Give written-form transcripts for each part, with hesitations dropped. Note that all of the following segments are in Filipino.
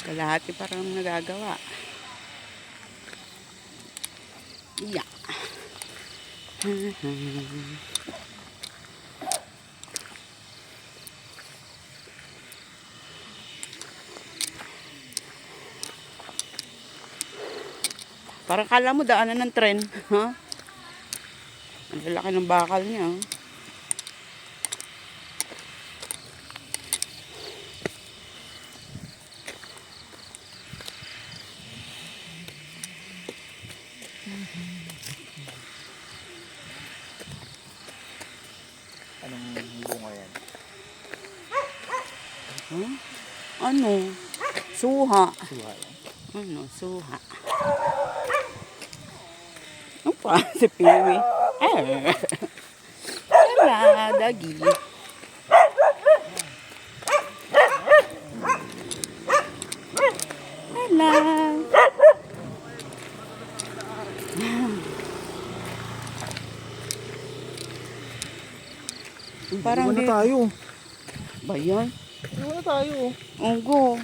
Kalahati parang nagagawa. Yeah. Parang kala mo daanan ng tren, ha? Ang lalaki ng bakal niya, oh. Anong bunga yan? Huh? Ano? Suha. Suha yan. Ano? Suha. Ano pa? Si Piwi. Hala, dagi. Hala. Parang Iwan na tayo. ba yan? Iwan na tayo. Ogo.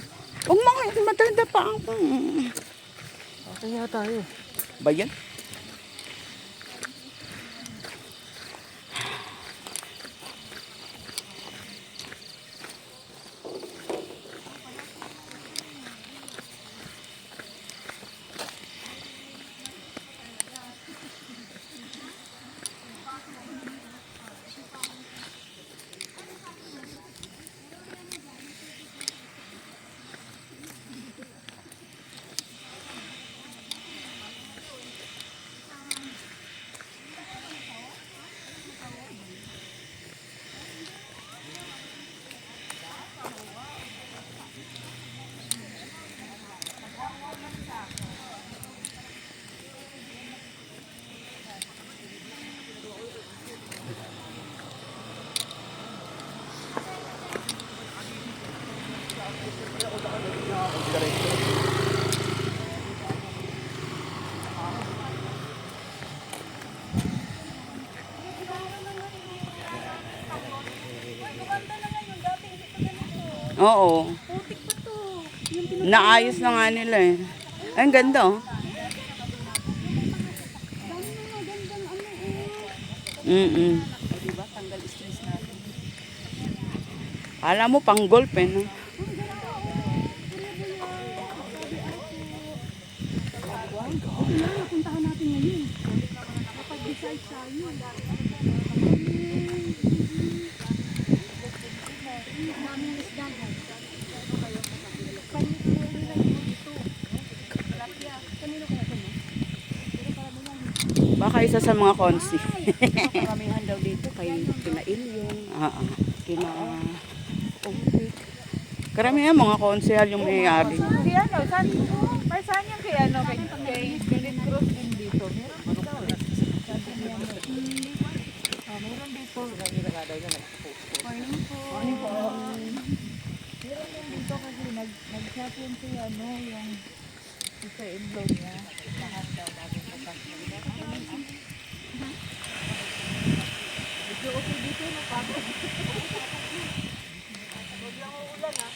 Huwag mga matanda pa ako. Kaya tayo. Ba yan? Oo. Naayos na nga nila eh. Ay, ang ganda oh. Diba? Tanggal stress natin. Alam mo, pang golf eh. No? Puntahan natin ngayon. Kapag decide tayo. Daming isda yan. Baka isa sa mga konsi. Karamihan daw dito kay kina Ilyong, kina Umpik. Karamihan mga konsehal yung may-ari. Si ano, saan yung kay ano, kay Philip Cruz din dito. Meron dito. Sabi niya mo. Meron dito. Morning po. Morning po. Meron din dito kasi nag-chat yun si ano, yung sister-in-law niya. Lahat daw bago bukas. Medyo okay dito, napagod. Huwag lang uulan ha.